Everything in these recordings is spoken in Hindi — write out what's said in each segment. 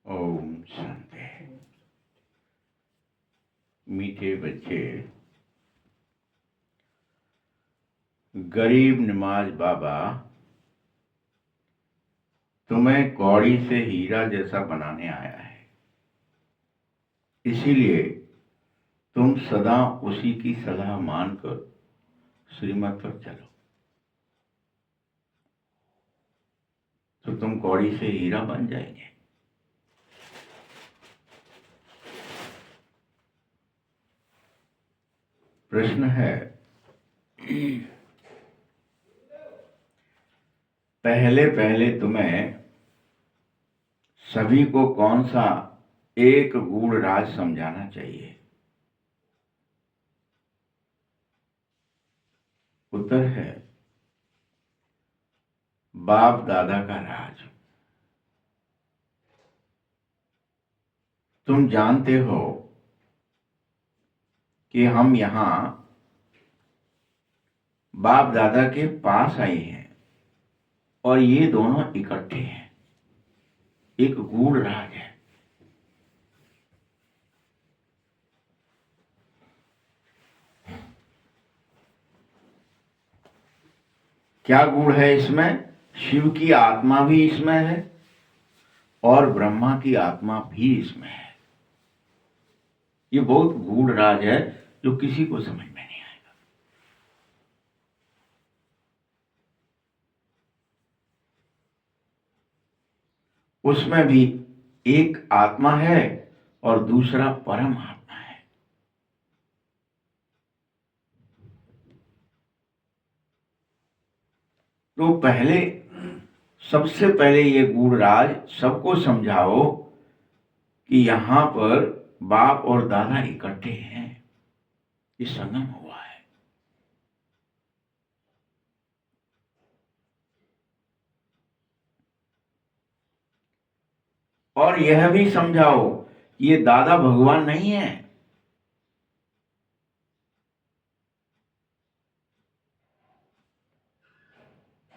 ओम शांति। मीठे बच्चे, गरीब नवाज बाबा तुम्हें कौड़ी से हीरा जैसा बनाने आया है, इसीलिए तुम सदा उसी की सलाह मानकर श्रीमत पर चलो, तो तुम कौड़ी से हीरा बन जाएंगे। प्रश्न है, पहले पहले तुम्हें सभी को कौन सा एक गूढ़ राज समझाना चाहिए? उत्तर है बाप दादा का राज। तुम जानते हो कि हम यहां बाप दादा के पास आए हैं और ये दोनों इकट्ठे हैं, एक गूढ़ राज है। क्या गूढ़ है इसमें? शिव की आत्मा भी इसमें है और ब्रह्मा की आत्मा भी इसमें है। ये बहुत गूढ़ राज है जो किसी को समझ में नहीं आएगा। उसमें भी एक आत्मा है और दूसरा परम आत्मा है। तो सबसे पहले ये गूढ़ राज सबको समझाओ कि यहां पर बाप और दादा इकट्ठे हैं, ये संगम हुआ है। और यह भी समझाओ ये दादा भगवान नहीं है।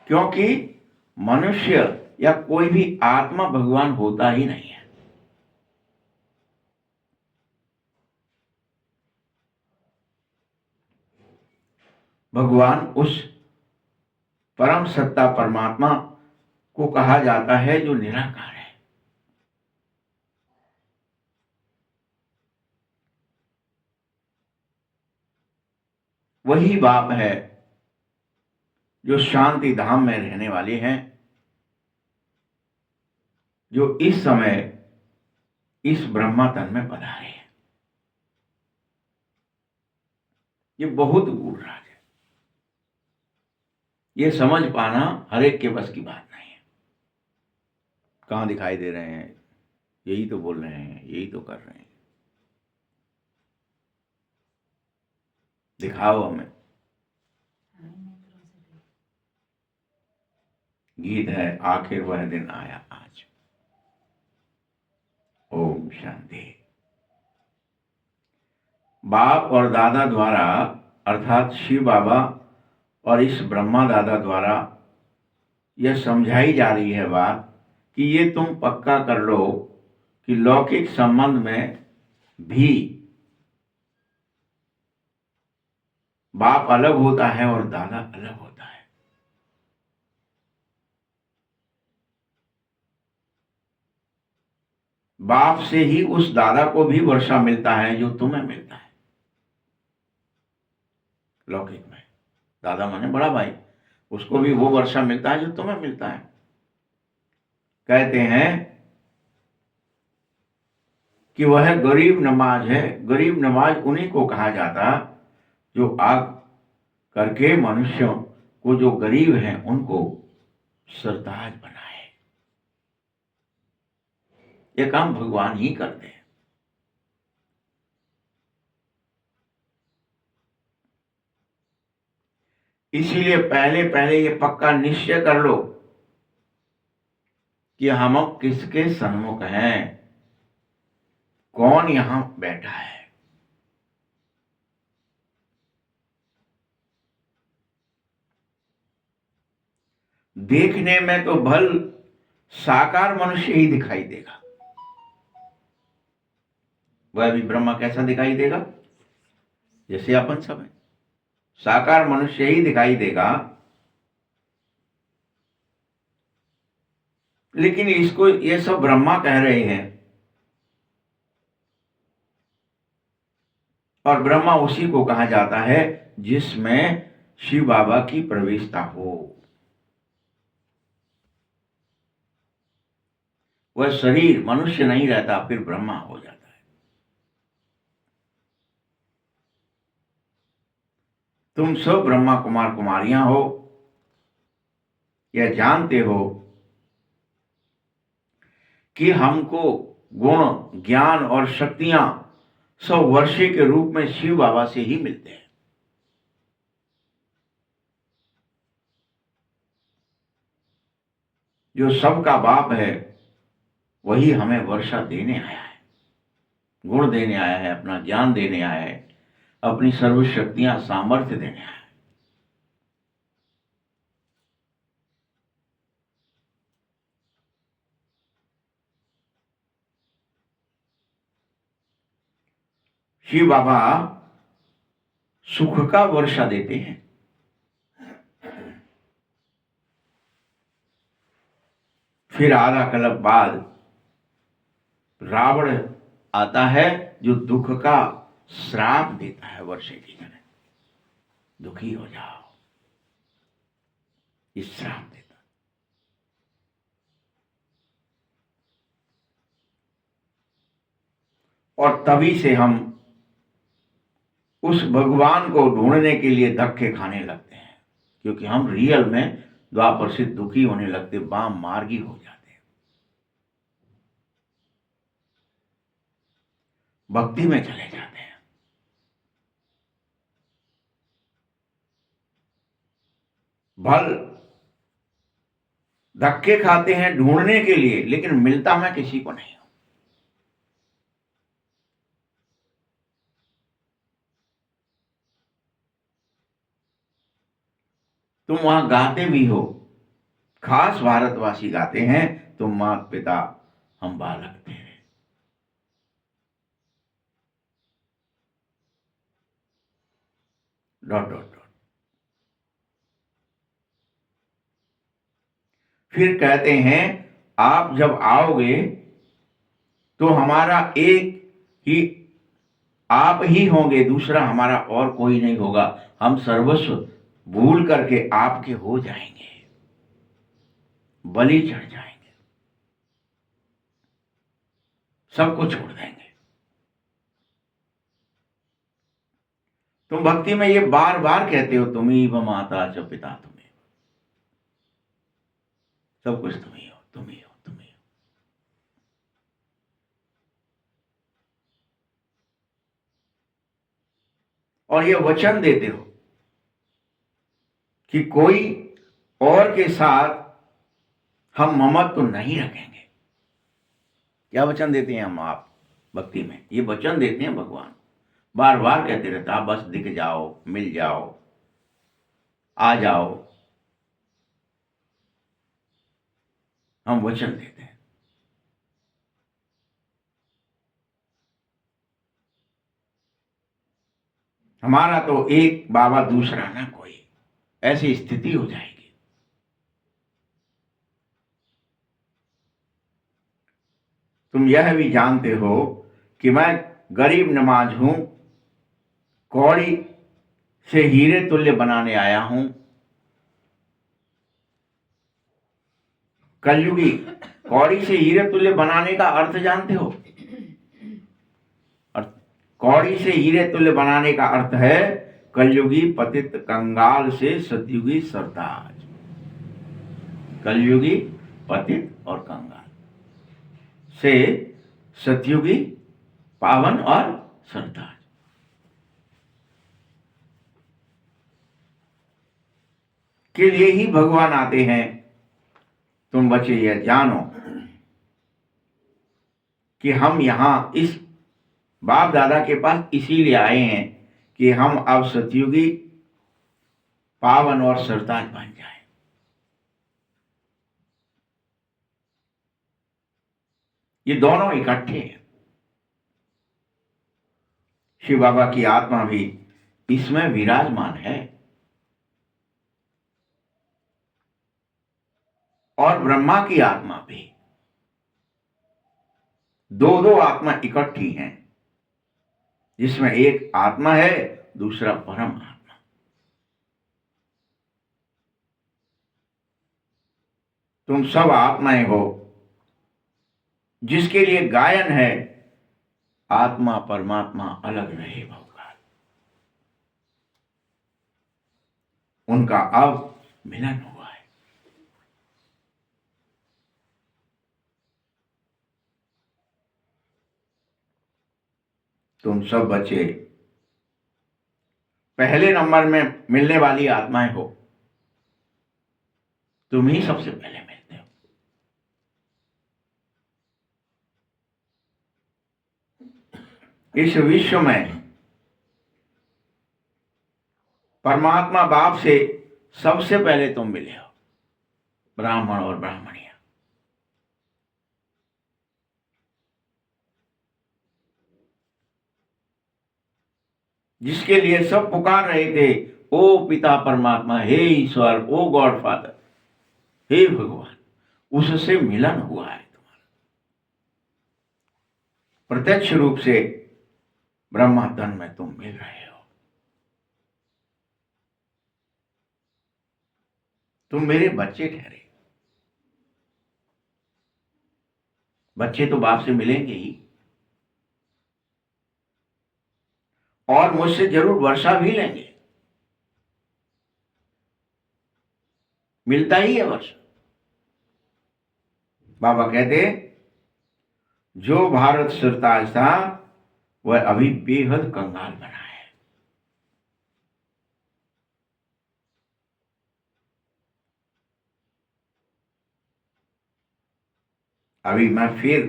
क्योंकि मनुष्य या कोई भी आत्मा भगवान होता ही नहीं है। भगवान उस परम सत्ता परमात्मा को कहा जाता है जो निराकार है। वही बाप है जो शांति धाम में रहने वाले हैं, जो इस समय इस ब्रह्मा तन में पधारे हैं। ये बहुत गूढ़ राज है, ये समझ पाना हर एक के बस की बात नहीं है। कहां दिखाई दे रहे हैं, यही तो बोल रहे हैं, यही तो कर रहे हैं। दिखाओ हमें। गीत है, आखिर वह दिन आया आज। ओम शांति। बाप और दादा द्वारा अर्थात शिव बाबा और इस ब्रह्मा दादा द्वारा यह समझाई जा रही है बात कि ये तुम पक्का कर लो कि लौकिक संबंध में भी बाप अलग होता है और दादा अलग होता है। बाप से ही उस दादा को भी वर्षा मिलता है जो तुम्हें मिलता है। लौकिक में दादा माने बड़ा भाई, उसको भी वो वर्षा मिलता है जो तुम्हें मिलता है। कहते हैं कि वह गरीब नवाज है। गरीब नवाज उन्हीं को कहा जाता जो आग करके मनुष्यों को, जो गरीब हैं उनको सरताज बनाए। ये काम भगवान ही करते हैं। इसीलिए पहले पहले ये पक्का निश्चय कर लो कि हम किसके सन्मुख हैं, कौन यहां बैठा है। देखने में तो भल साकार मनुष्य ही दिखाई देगा, वह भी ब्रह्मा कैसा दिखाई देगा? जैसे अपन सब है, साकार मनुष्य ही दिखाई देगा। लेकिन इसको ये सब ब्रह्मा कह रहे हैं, और ब्रह्मा उसी को कहा जाता है जिसमें शिव बाबा की प्रवेशता हो। वह शरीर मनुष्य नहीं रहता, फिर ब्रह्मा हो जाता है। तुम सब ब्रह्मा कुमार कुमारियां हो, यह जानते हो कि हमको गुण ज्ञान और शक्तियां सब वर्षे के रूप में शिव बाबा से ही मिलते हैं। जो सबका बाप है वही हमें वर्षा देने आया है, गुण देने आया है, अपना ज्ञान देने आया है, अपनी सर्व शक्तियां सामर्थ्य देने आया है। शिव बाबा सुख का वर्षा देते हैं। फिर आधा कल्प बाद रावण आता है जो दुख का श्राप देता है, वर्षे की तरह दुखी हो जाओ, इस श्राप देता। और तभी से हम उस भगवान को ढूंढने के लिए धक्के खाने लगते हैं, क्योंकि हम रियल में द्वापर से दुखी होने लगते, वाम मार्गी हो जाते हैं, भक्ति में चले जाते हैं। भल धक्के खाते हैं ढूंढने के लिए, लेकिन मिलता मैं किसी को नहीं हूं। तुम वहां गाते भी हो, खास भारतवासी गाते हैं, तुम मात पिता हम बालक थे। Dot dot dot. फिर कहते हैं आप जब आओगे तो हमारा एक ही आप ही होंगे, दूसरा हमारा और कोई नहीं होगा। हम सर्वस्व भूल करके आपके हो जाएंगे, बलि चढ़ जाएंगे, सबको छोड़ देंगे। तुम भक्ति में ये बार बार कहते हो, तुम्ही व माता च पिता, तुम्हें सब कुछ तुम ही हो, तुम ही हो, तुम ही हो। और ये वचन देते हो कि कोई और के साथ हम ममत्व तो नहीं रखेंगे। क्या वचन देते हैं हम? आप भक्ति में ये वचन देते हैं भगवान, बार बार कहते रहता, बस दिख जाओ, मिल जाओ, आ जाओ। हम वचन देते हैं। हमारा तो एक बाबा, दूसरा ना कोई, ऐसी स्थिति हो जाएगी। तुम यह भी जानते हो कि मैं गरीब नवाज हूं, कौड़ी से हीरे तुल्य बनाने आया हूं। कलयुगी कौड़ी से हीरे तुल्य बनाने का अर्थ जानते हो? कौड़ी से हीरे तुल्य बनाने का अर्थ है कलयुगी पतित कंगाल से सतयुगी सरताज। कलयुगी पतित और कंगाल से सतयुगी पावन और सरताज। के लिए ही भगवान आते हैं। तुम बच्चे यह जानो कि हम यहां इस बाप दादा के पास इसीलिए आए हैं कि हम अब सतयुगी पावन और सरताज बन जाए। ये दोनों इकट्ठे हैं। शिव बाबा की आत्मा भी इसमें विराजमान है और ब्रह्मा की आत्मा भी। दो दो आत्मा इकट्ठी हैं, जिसमें एक आत्मा है, दूसरा परम आत्मा। तुम सब आत्माएं हो, जिसके लिए गायन है, आत्मा परमात्मा अलग रहे भगवान। उनका अब मिलन हुआ है। तुम सब बच्चे पहले नंबर में मिलने वाली आत्माएं हो। तुम ही सबसे पहले मिलते हो। इस विश्व में परमात्मा बाप से सबसे पहले तुम मिले हो, ब्राह्मण और ब्राह्मणिया। जिसके लिए सब पुकार रहे थे, ओ पिता परमात्मा, हे ईश्वर, ओ गॉड फादर, हे भगवान, उससे मिलन हुआ है तुम्हारा। प्रत्यक्ष रूप से ब्रह्मा तन में तुम मिल रहे हो। तुम मेरे बच्चे ठहरे। बच्चे तो बाप से मिलेंगे ही, और मुझसे जरूर वर्षा भी लेंगे। मिलता ही है वर्षा। बाबा कहते, जो भारत सरताज था वह अभी बेहद कंगाल बना है। अभी मैं फिर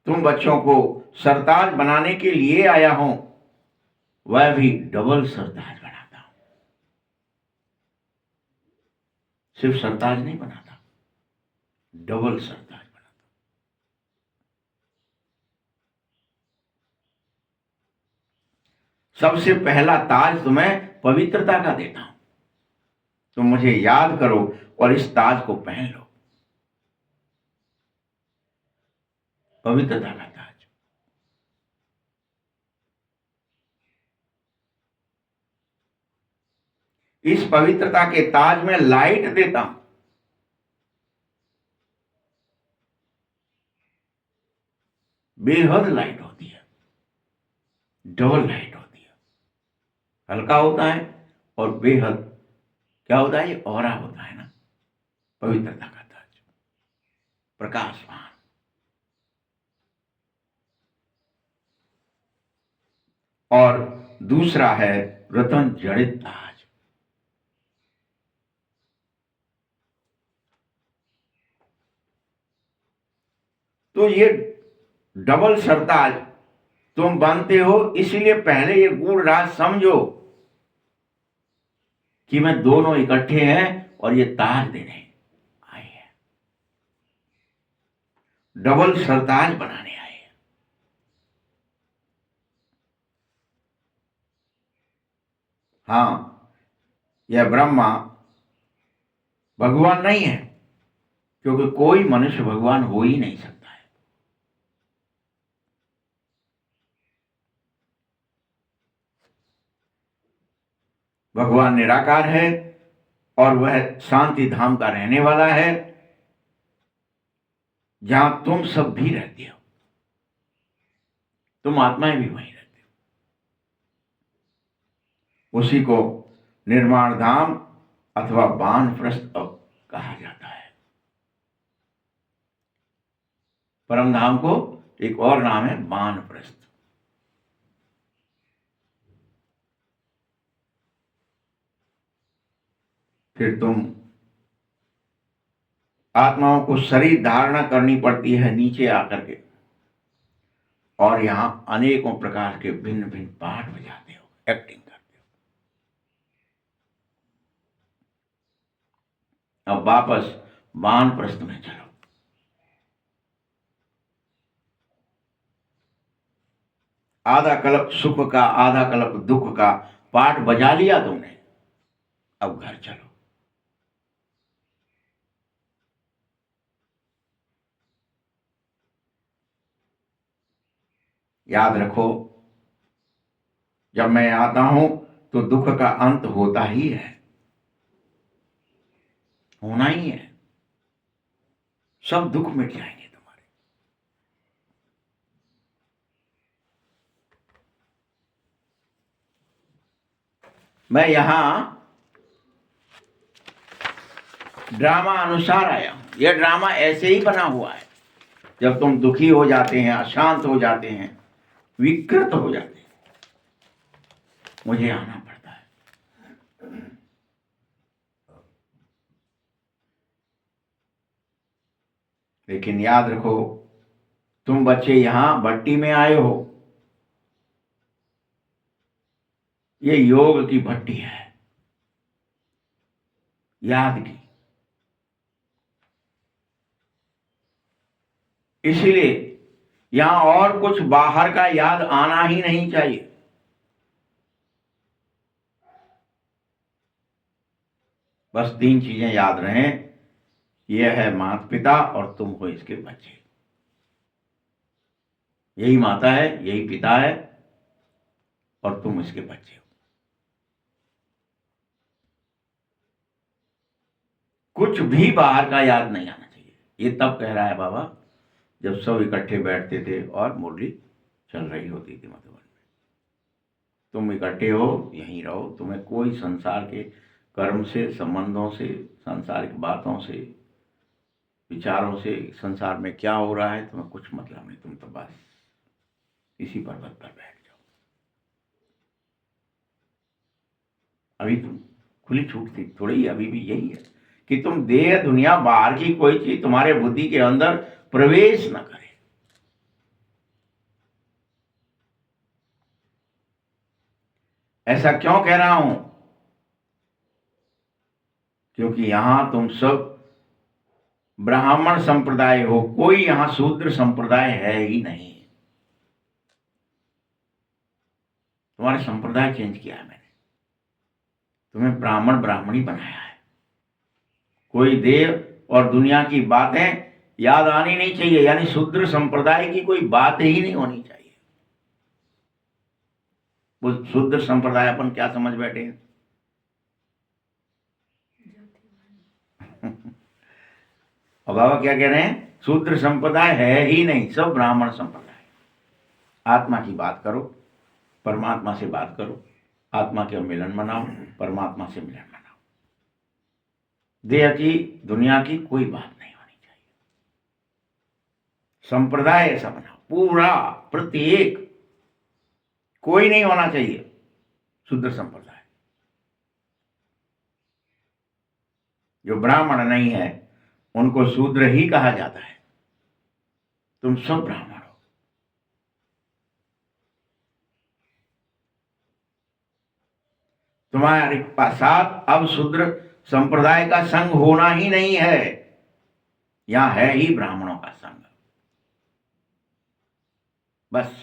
तुम बच्चों को सरताज बनाने के लिए आया हूं, वह भी डबल सरताज बनाता हूं। सिर्फ सरताज नहीं बनाता, डबल सरताज बनाता। सबसे पहला ताज तुम्हें पवित्रता का देता हूं। तुम मुझे याद करो और इस ताज को पहन लो, पवित्रता का ताज। इस पवित्रता के ताज में लाइट देता हूं। बेहद लाइट होती है, डबल लाइट होती है। हल्का होता है और बेहद क्या होता है, ये ऑरा होता है ना, पवित्रता का ताज, प्रकाशवान। और दूसरा है रतन जड़ित ताज। तो ये डबल सरताज तुम बनते हो, इसलिए पहले ये गूढ़ राज समझो कि मैं दोनों इकट्ठे हैं और ये ताज देने आए हैं, डबल सरताज बनाने आए हैं। हाँ, यह ब्रह्मा भगवान नहीं है, क्योंकि कोई मनुष्य भगवान हो ही नहीं सकता है। भगवान निराकार है और वह शांति धाम का रहने वाला है, जहां तुम सब भी रहते हो। तुम आत्माएं भी वहीं रहते हो। उसी को निर्माण धाम अथवा वानप्रस्थ कहा जाता है। परम धाम को एक और नाम है वानप्रस्थ। फिर तुम आत्माओं को शरीर धारणा करनी पड़ती है नीचे आकर के, और यहां अनेकों प्रकार के भिन्न भिन्न पाठ बजाते हो, एक्टिंग करते हो। अब वापस वानप्रस्थ में चलो। आधा कल्प सुख का, आधा कल्प दुख का पाठ बजा लिया तुमने, अब घर चलो। याद रखो, जब मैं आता हूं तो दुख का अंत होता ही है, होना ही है। सब दुख मिट जाएंगे तुम्हारे। मैं यहां ड्रामा अनुसार आया हूं। यह ड्रामा ऐसे ही बना हुआ है। जब तुम दुखी हो जाते हैं, अशांत हो जाते हैं, विकृत हो जाते हैं, मुझे आना पड़ता है। लेकिन याद रखो, तुम बच्चे यहां भट्टी में आए हो। ये योग की भट्टी है, याद की। इसलिए यहां और कुछ बाहर का याद आना ही नहीं चाहिए। बस 3 चीजें याद रहें, यह है माता पिता और तुम हो इसके बच्चे। यही माता है, यही पिता है और तुम इसके बच्चे हो। कुछ भी बाहर का याद नहीं आना चाहिए। ये तब कह रहा है बाबा जब सब इकट्ठे बैठते थे और मुरली चल रही होती थी मधुबन में। तुम इकट्ठे हो, यहीं रहो। तुम्हें कोई संसार के कर्म से, संबंधों से, सांसारिक बातों से, विचारों से, संसार में क्या हो रहा है तुम्हें कुछ मतलब नहीं। तुम तो बस इसी पर्वत पर बैठ जाओ। अभी तुम खुली छूट थी थोड़ी, अभी भी यही है कि तुम देह दुनिया बाहर की कोई चीज तुम्हारे बुद्धि के अंदर प्रवेश न करे। ऐसा क्यों कह रहा हूं? क्योंकि यहां तुम सब ब्राह्मण संप्रदाय हो, कोई यहां शूद्र संप्रदाय है ही नहीं। तुम्हारे संप्रदाय चेंज किया है मैंने, तुम्हें ब्राह्मण ब्राह्मणी बनाया है। कोई देव और दुनिया की बातें याद आनी नहीं चाहिए, यानी शूद्र संप्रदाय की कोई बात ही नहीं होनी चाहिए। वो शूद्र संप्रदाय अपन क्या समझ बैठे हैं? और बाबा क्या कह रहे हैं? शूद्र संप्रदाय है ही नहीं, सब ब्राह्मण संप्रदाय। आत्मा की बात करो, परमात्मा से बात करो, आत्मा के मिलन मनाओ, परमात्मा से मिलन मनाओ। देह की, दुनिया की कोई बात नहीं होनी चाहिए। संप्रदाय ऐसा बनाओ, पूरा प्रत्येक, कोई नहीं होना चाहिए शुद्ध संप्रदाय। जो ब्राह्मण नहीं है उनको शूद्र ही कहा जाता है। तुम सब ब्राह्मण हो। तुम्हारे साथ अब शूद्र संप्रदाय का संग होना ही नहीं है, यहां है ही ब्राह्मणों का संग। बस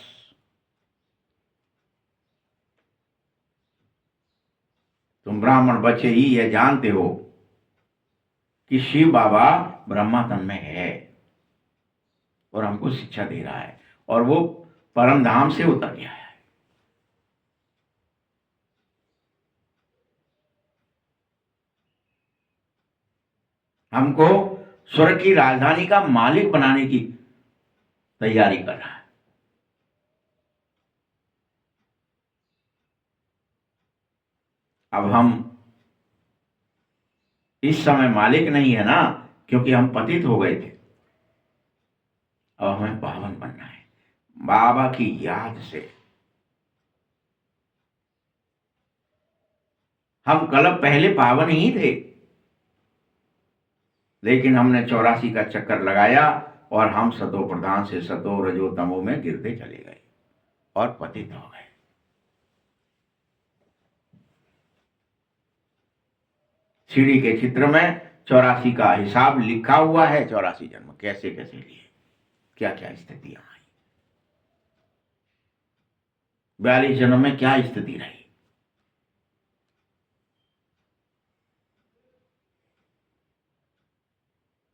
तुम ब्राह्मण बच्चे ही ये जानते हो कि शिव बाबा ब्रह्मा तन में है और हमको शिक्षा दे रहा है और वो परम धाम से उतर गया है। हमको स्वर्ग की राजधानी का मालिक बनाने की तैयारी कर रहा है। अब हम इस समय मालिक नहीं है ना, क्योंकि हम पतित हो गए थे। अब हमें पावन बनना है बाबा की याद से। हम कल पहले पावन ही थे, लेकिन हमने 84 का चक्कर लगाया और हम सतो प्रधान से सतो रजो तमो में गिरते चले गए और पतित हो गए। सीढ़ी के चित्र में 84 का हिसाब लिखा हुआ है। 84 जन्म कैसे कैसे लिए, क्या क्या स्थितियां आई। 42 जन्म में क्या स्थिति रही।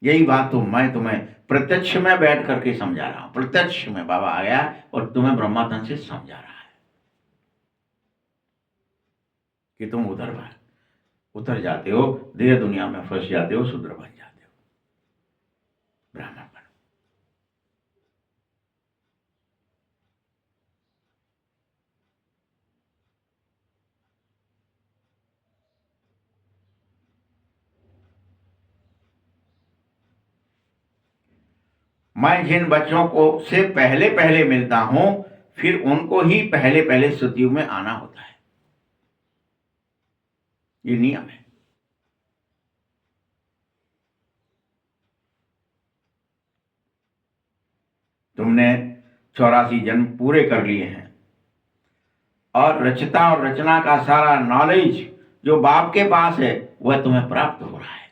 यही बात तो मैं तुम्हें प्रत्यक्ष में बैठ करके समझा रहा हूं। प्रत्यक्ष में बाबा आ गया और तुम्हें ब्रह्मातन से समझा रहा है कि तुम उतर जाते हो, देह दुनिया में फंस जाते हो, शूद्र बन जाते हो, ब्राह्मण बनो। मैं जिन बच्चों को से पहले पहले मिलता हूं, फिर उनको ही पहले पहले सतयुग में आना होता है। ये नियम है। तुमने 84 जन्म पूरे कर लिए हैं और रचता और रचना का सारा नॉलेज जो बाप के पास है वह तुम्हें प्राप्त हो रहा है।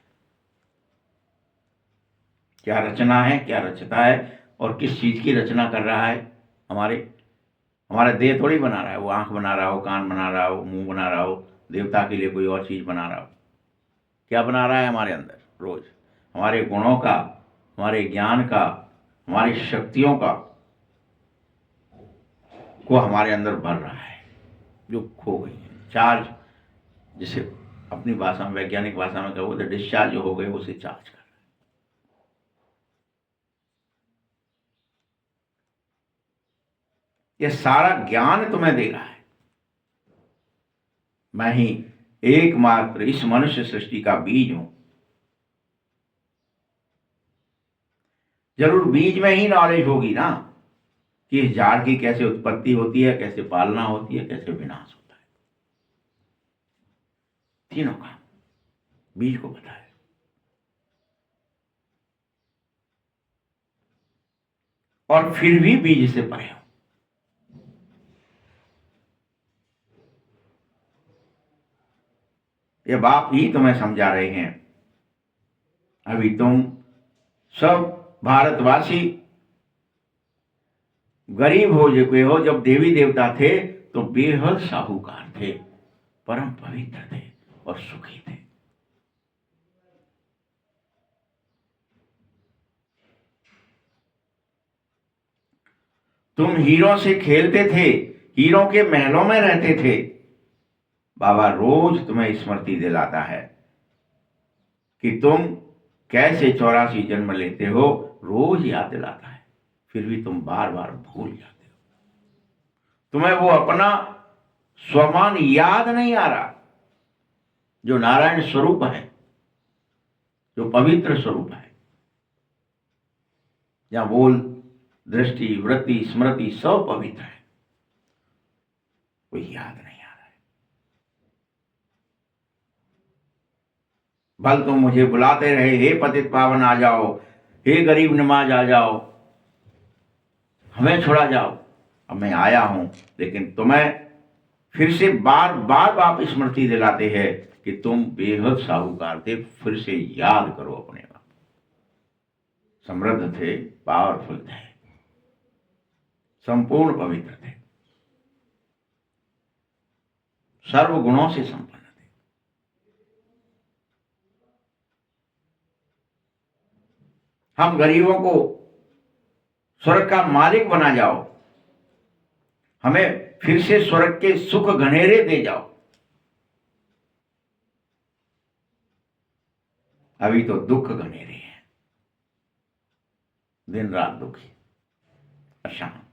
क्या रचना है, क्या रचता है और किस चीज की रचना कर रहा है। हमारे देह थोड़ी बना रहा है, वो आंख बना रहा हो, कान बना रहा हो, मुंह बना रहा हो, देवता के लिए कोई और चीज बना रहा हो। क्या बना रहा है हमारे अंदर रोज? हमारे गुणों का, हमारे ज्ञान का, हमारी शक्तियों का को हमारे अंदर भर रहा है जो खो गई है। चार्ज, जिसे अपनी भाषा में, वैज्ञानिक भाषा में कहो तो डिस्चार्ज हो गए, उसे चार्ज कर। यह सारा ज्ञान तुम्हें दे रहा है। मैं ही एकमात्र इस मनुष्य सृष्टि का बीज हूं। जरूर बीज में ही नॉलेज होगी ना कि इस झाड़ की कैसे उत्पत्ति होती है, कैसे पालना होती है, कैसे विनाश होता है। तीनों का बीज को पता है। और फिर भी बीज से परे हो। ये बाप ही तुम्हें समझा रहे हैं। अभी तुम सब भारतवासी गरीब हो चुके हो। जब देवी देवता थे तो बेहद साहूकार थे, परम पवित्र थे और सुखी थे। तुम हीरों से खेलते थे, हीरों के महलों में रहते थे। बाबा रोज तुम्हें स्मृति दिलाता है कि तुम कैसे 84 जन्म लेते हो, रोज याद दिलाता है। फिर भी तुम बार बार भूल जाते हो। तुम्हें वो अपना स्वमान याद नहीं आ रहा जो नारायण स्वरूप है, जो पवित्र स्वरूप है, जहां बोल, दृष्टि, वृत्ति, स्मृति सब पवित्र है। कोई याद नहीं आ रहा है। भल तुम मुझे बुलाते रहे, हे पतित पावन आ जाओ, हे गरीब नमाज आ जाओ, हमें छुड़ा जाओ। अब मैं आया हूं, लेकिन तुम्हें फिर से बार बार बाप स्मृति दिलाते हैं कि तुम बेहद साहूकार थे। फिर से याद करो अपने बाप। समृद्ध थे, पावरफुल थे, संपूर्ण पवित्र थे, सर्व गुणों से संपन्न थे। हम गरीबों को स्वर्ग का मालिक बना जाओ, हमें फिर से स्वर्ग के सुख घनेरे दे जाओ। अभी तो दुख घनेरे हैं, दिन रात दुखी, अशांत,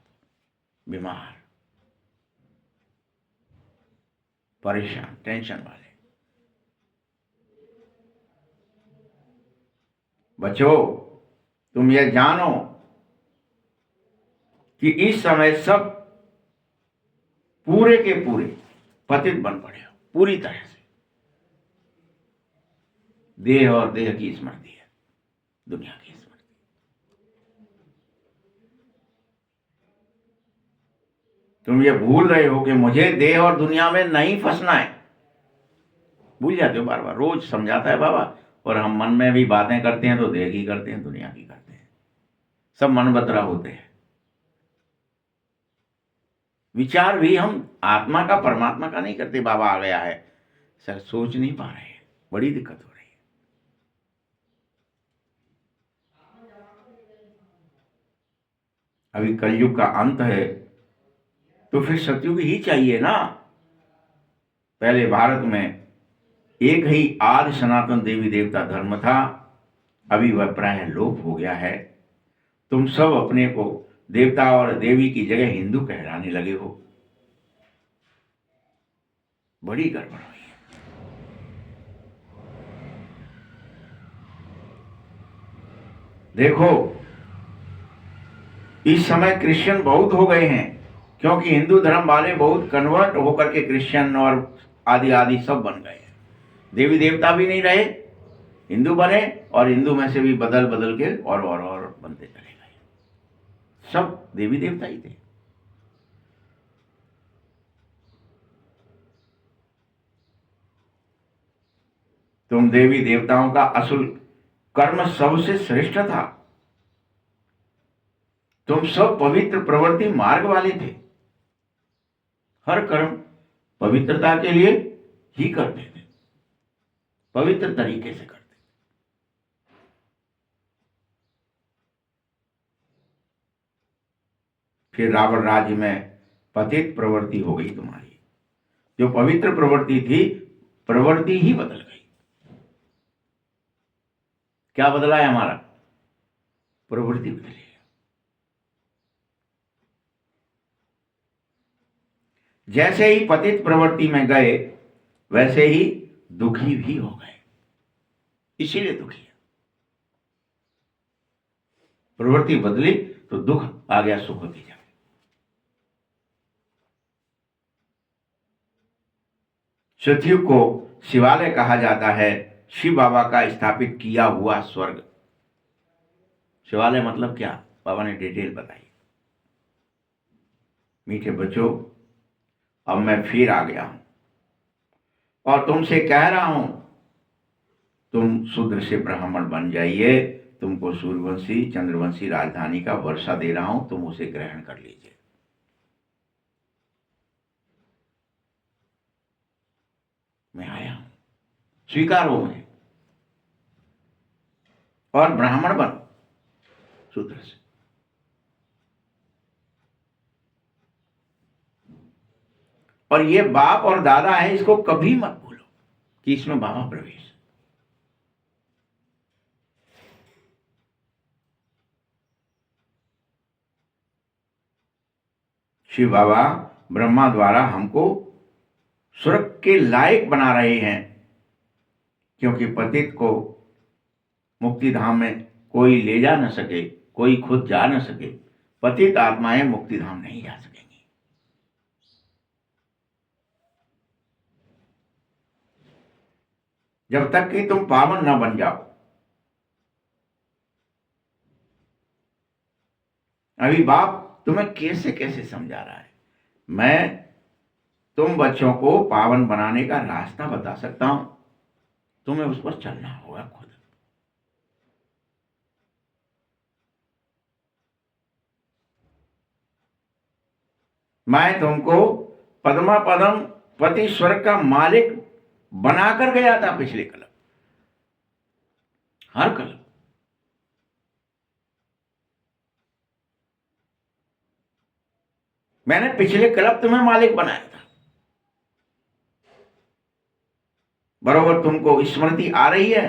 बीमार, परेशान, टेंशन वाले। बच्चों, तुम ये जानो कि इस समय सब पूरे के पूरे पतित बन पड़े हो, पूरी तरह से। देह और देह की स्मृति है, दुनिया की स्मृति। तुम ये भूल रहे हो कि मुझे देह और दुनिया में नहीं फंसना है। भूल जाते हो बार बार। रोज समझाता है बाबा, और हम मन में भी बातें करते हैं तो देह की करते हैं, दुनिया की करते हैं। सब मन बतरा होते हैं। विचार भी हम आत्मा का परमात्मा का नहीं करते, बाबा आ गया है, सर सोच नहीं पा रहे हैं, बड़ी दिक्कत हो रही है। अभी कलयुग का अंत है, तो फिर सतयुग ही चाहिए ना। पहले भारत में एक ही आदि सनातन देवी देवता धर्म था, अभी वह प्राय लोप हो गया है। तुम सब अपने को देवता और देवी की जगह हिंदू कहलाने लगे हो, बड़ी गड़बड़ हुई है। देखो इस समय क्रिश्चियन बहुत हो गए हैं, क्योंकि हिंदू धर्म वाले बहुत कन्वर्ट होकर के क्रिश्चियन और आदि आदि सब बन गए हैं। देवी देवता भी नहीं रहे, हिंदू बने, और हिंदू में से भी बदल बदल के और बनते चले गए। सब देवी देवता ही थे। तुम देवी देवताओं का असुल कर्म सबसे श्रेष्ठ था। तुम सब पवित्र प्रवृत्ति मार्ग वाले थे। हर कर्म पवित्रता के लिए ही करते थे, पवित्र तरीके से करते। फिर रावण राज्य में पतित प्रवृत्ति हो गई तुम्हारी। जो पवित्र प्रवृत्ति थी, प्रवृत्ति ही बदल गई। क्या बदला है हमारा? प्रवृत्ति बदली। जैसे ही पतित प्रवृत्ति में गए, वैसे ही दुखी भी हो गए, इसीलिए दुखी है। प्रवृत्ति बदली तो दुख आ गया, सुख की जगह। सतयुग को शिवालय कहा जाता है, शिव बाबा का स्थापित किया हुआ स्वर्ग। शिवालय मतलब क्या, बाबा ने डिटेल बताई। मीठे बच्चों, अब मैं फिर आ गया हूं और तुमसे कह रहा हूं, तुम शूद्र से ब्राह्मण बन जाइए। तुमको सूर्यवंशी चंद्रवंशी राजधानी का वर्षा दे रहा हूं, तुम उसे ग्रहण कर लीजिए। मैं आया हूं, स्वीकार हो मुझे और ब्राह्मण बनो शूद्र से। और ये बाप और दादा है, इसको कभी मत भूलो कि इसमें बाबा प्रवेश। शिव बाबा ब्रह्मा द्वारा हमको स्वर्ग के लायक बना रहे हैं, क्योंकि पतित को मुक्ति धाम में कोई ले जा न सके, कोई खुद जा न सके। पतित आत्माएं मुक्ति धाम नहीं जा सकेंगी। जब तक कि तुम पावन न बन जाओ। अभी बाप तुम्हें कैसे कैसे समझा रहा है। मैं तुम बच्चों को पावन बनाने का रास्ता बता सकता हूं, तुम्हें उस पर चलना होगा खुद। मैं तुमको पद्मा पदम पति स्वर्ग का मालिक बनाकर गया था पिछले कल्प, हर कल्प। मैंने पिछले कल्प तुम्हें मालिक बनाया था। बरोबर तुमको स्मृति आ रही है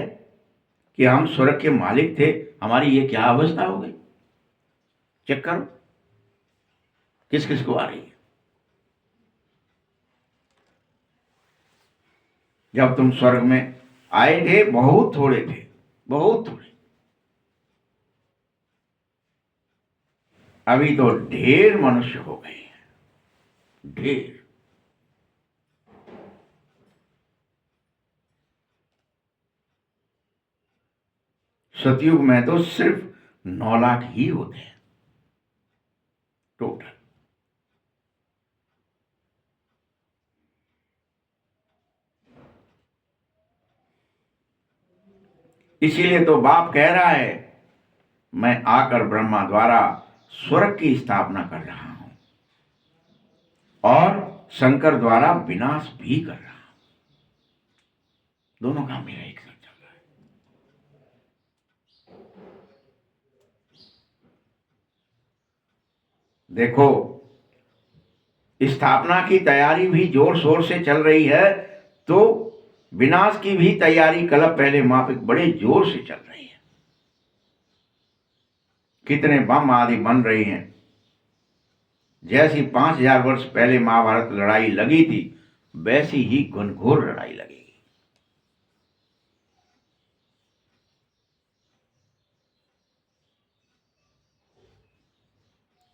कि हम स्वर्ग के मालिक थे, हमारी ये क्या अवस्था हो गई। चेक करो किस किस को आ रही है। जब तुम स्वर्ग में आए थे, बहुत थोड़े थे, बहुत थोड़े। अभी तो ढेर मनुष्य हो गए हैं, ढेर। सतयुग में तो सिर्फ 9 लाख ही होते हैं टोटल। इसीलिए तो बाप कह रहा है, मैं आकर ब्रह्मा द्वारा स्वर्ग की स्थापना कर रहा हूं। और शंकर द्वारा विनाश भी कर रहा हूं। दोनों काम मेरा एक साथ चल रहा है। देखो, स्थापना की तैयारी भी जोर शोर से चल रही है, तो विनाश की भी तैयारी कल्प पहले माफिक बड़े जोर से चल रही है। कितने बम आदि बन रहे हैं। जैसी 5000 वर्ष पहले महाभारत लड़ाई लगी थी, वैसी ही घनघोर लड़ाई लगेगी।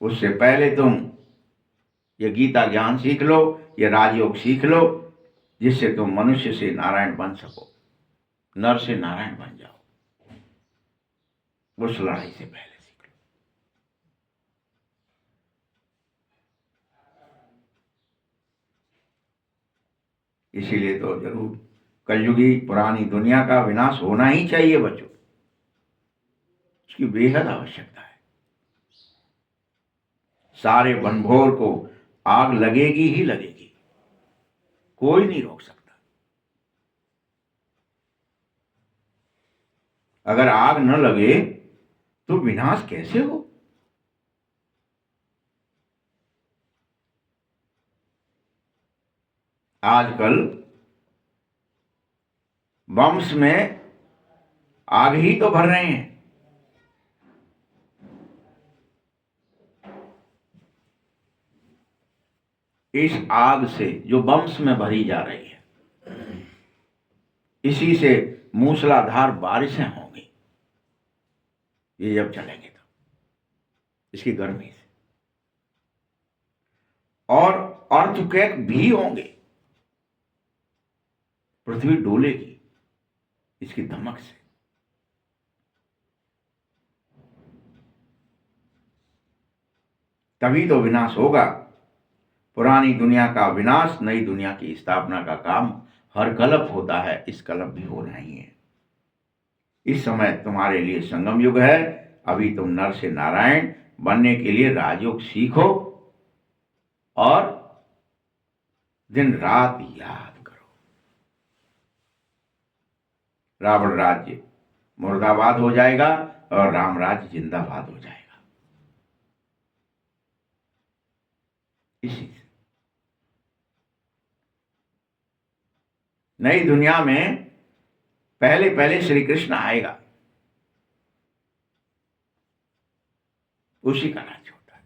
उससे पहले तुम ये गीता ज्ञान सीख लो, ये राजयोग सीख लो, जिससे तुम मनुष्य से नारायण बन सको, नर से नारायण बन जाओ। उस लड़ाई से पहले सीख लो। इसीलिए तो जरूर कलयुगी पुरानी दुनिया का विनाश होना ही चाहिए बच्चों। उसकी बेहद आवश्यकता है। सारे बनभोर को आग लगेगी ही लगेगी, कोई नहीं रोक सकता। अगर आग न लगे तो विनाश कैसे हो? आजकल बम्स में आग ही तो भर रहे हैं। इस आग से जो बम्स में भरी जा रही है, इसी से मूसलाधार बारिशें होंगी। ये जब चलेंगे तो इसकी गर्मी से, और अर्थक्वेक भी होंगे। पृथ्वी डोलेगी इसकी धमक से। तभी तो विनाश होगा। पुरानी दुनिया का विनाश, नई दुनिया की स्थापना का काम हर कल्प होता है। इस कल्प भी होना ही है। इस समय तुम्हारे लिए संगम युग है। अभी तुम नर से नारायण बनने के लिए राजयोग सीखो और दिन रात याद करो। रावण राज्य मुर्दाबाद हो जाएगा और राम राज्य जिंदाबाद हो जाएगा। इसी से नई दुनिया में पहले पहले श्री कृष्ण आएगा, उसी का राज्य होता है।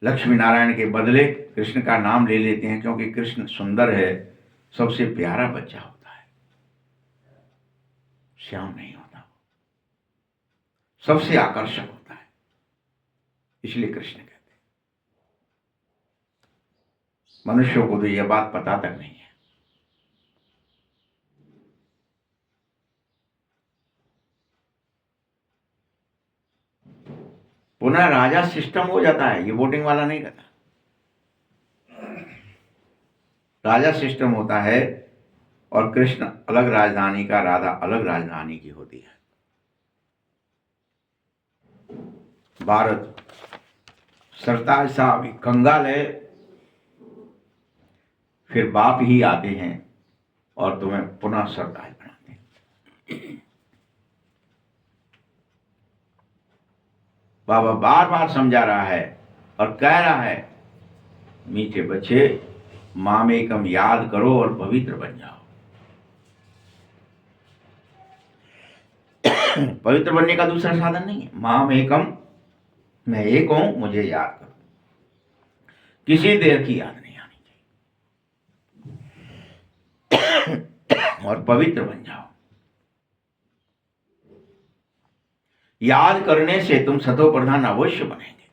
लक्ष्मी नारायण के बदले कृष्ण का नाम ले लेते हैं, क्योंकि कृष्ण सुंदर है, सबसे प्यारा बच्चा होता है। श्याम नहीं होता, सबसे आकर्षक होता है, इसलिए कृष्ण कहते हैं। मनुष्यों को तो यह बात पता तक नहीं है। पुनः राजा सिस्टम हो जाता है, ये वोटिंग वाला नहीं रहता। राजा सिस्टम होता है, और कृष्ण अलग राजधानी का, राधा अलग राजधानी की होती है। भारत सरताज साहब कंगाल है, फिर बाप ही आते हैं और तुम्हें पुनः सरताज बनाते हैं। बाबा बार बार समझा रहा है और कह रहा है, मीठे बच्चे, मामेकम याद करो और पवित्र बन जाओ। पवित्र बनने का दूसरा साधन नहीं है। मामेकम, मैं एक हूं, मुझे याद करो। किसी देह की याद नहीं आनी चाहिए। और पवित्र बन जाओ। याद करने से तुम सतो प्रधान अवश्य बनेंगे।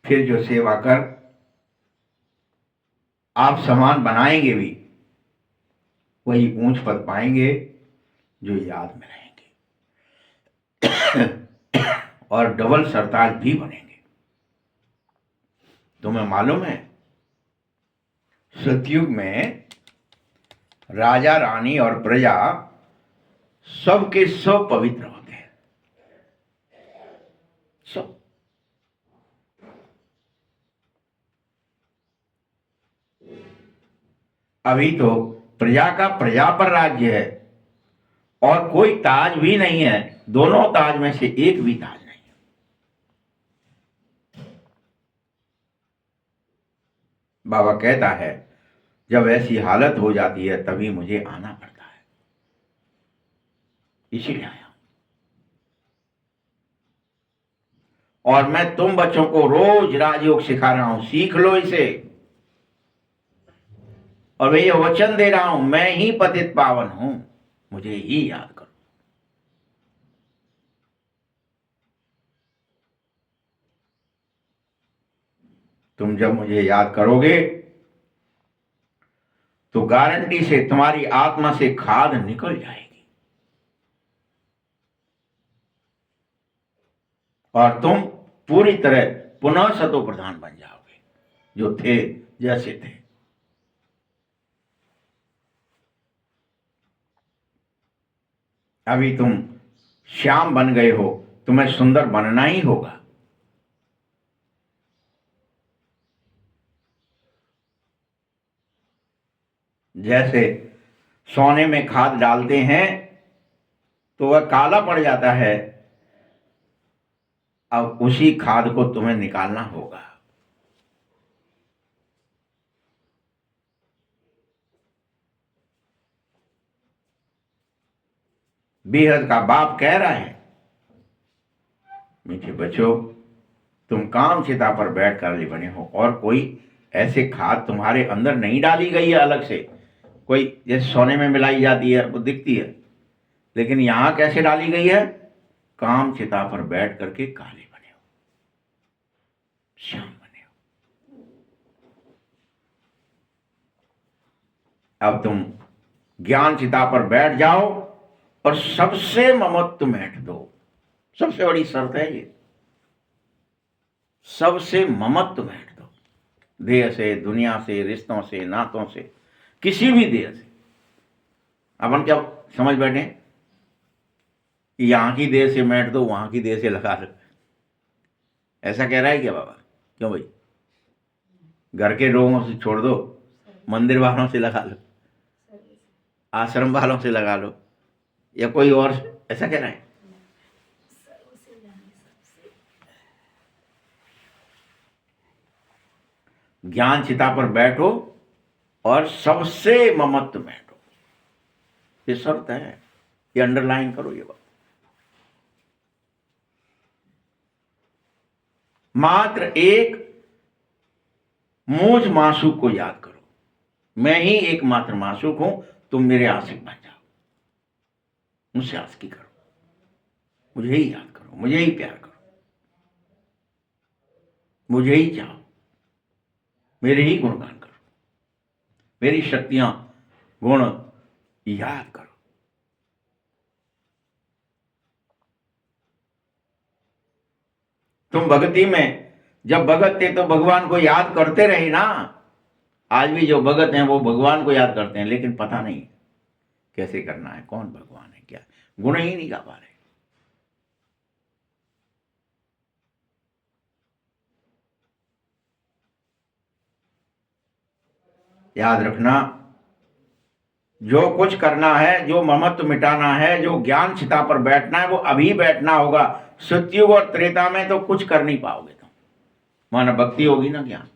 फिर जो सेवा कर आप समान बनाएंगे भी, वही ऊंच पद पाएंगे जो याद में रहेंगे। और डबल सरताज भी बनेंगे। तुम्हें मालूम है, सतयुग में राजा रानी और प्रजा सब के सब पवित्र होते हैं, सब। अभी तो प्रजा का प्रजा पर राज्य है और कोई ताज भी नहीं है, दोनों ताज में से एक भी ताज नहीं। बाबा कहता है जब ऐसी हालत हो जाती है तभी मुझे आना पड़ता है, इसीलिए आया। और मैं तुम बच्चों को रोज राजयोग सिखा रहा हूं, सीख लो इसे। और मैं ये वचन दे रहा हूं, मैं ही पतित पावन हूं, मुझे ही याद करो। तुम जब मुझे याद करोगे तो गारंटी से तुम्हारी आत्मा से खाद निकल जाएगी और तुम पूरी तरह पुनः सतो प्रधान बन जाओगे, जो थे जैसे थे। अभी तुम श्याम बन गए हो, तुम्हें सुंदर बनना ही होगा। जैसे सोने में खाद डालते हैं तो वह काला पड़ जाता है, अब उसी खाद को तुम्हें निकालना होगा। बेहद का बाप कह रहा है, मीठे बच्चों, तुम काम चिता पर बैठ कर बने हो और कोई ऐसे खाद तुम्हारे अंदर नहीं डाली गई है अलग से। कोई जैसे सोने में मिलाई जाती है वो दिखती है, लेकिन यहां कैसे डाली गई है? काम चिता पर बैठ करके काले बने हो, श्याम बने हो। अब तुम ज्ञान चिता पर बैठ जाओ और सबसे ममत्व मेट दो। सबसे बड़ी शर्त है ये, सबसे ममत्व मेट दो। देह से, दुनिया से, रिश्तों से, नातों से, किसी भी देह से। अपन क्या समझ बैठे कि यहां की देह से मेट दो, वहां की देह से लगा लो, ऐसा कह रहा है क्या बाबा? क्यों भाई? घर के लोगों से छोड़ दो, मंदिर वालों से लगा लो, आश्रम वालों से लगा लो, या कोई और, ऐसा कह रहा है? ज्ञान चिता पर बैठो और सबसे ममत्व बैठो, ये शर्त है, ये अंडरलाइन करो ये बात। मात्र एक मूझ मासूक को याद करो, मैं ही एकमात्र मासूक हूं, तुम मेरे आशिक बन जाओ, मुझसे आशिकी करो, मुझे ही याद करो, मुझे ही प्यार करो, मुझे ही चाहो, मेरे ही गुणगान करो, मेरी शक्तियां गुण याद करो। तुम भक्ति में जब भगत थे तो भगवान को याद करते रहे ना। आज भी जो भगत हैं वो भगवान को याद करते हैं, लेकिन पता नहीं कैसे करना है, कौन भगवान है, क्या गुण ही नहीं गा पा रहे। याद रखना, जो कुछ करना है, जो ममत्व मिटाना है, जो ज्ञान चिता पर बैठना है, वो अभी बैठना होगा। सतयुग और त्रेता में तो कुछ कर नहीं पाओगे तुम, माना भक्ति होगी ना, ज्ञान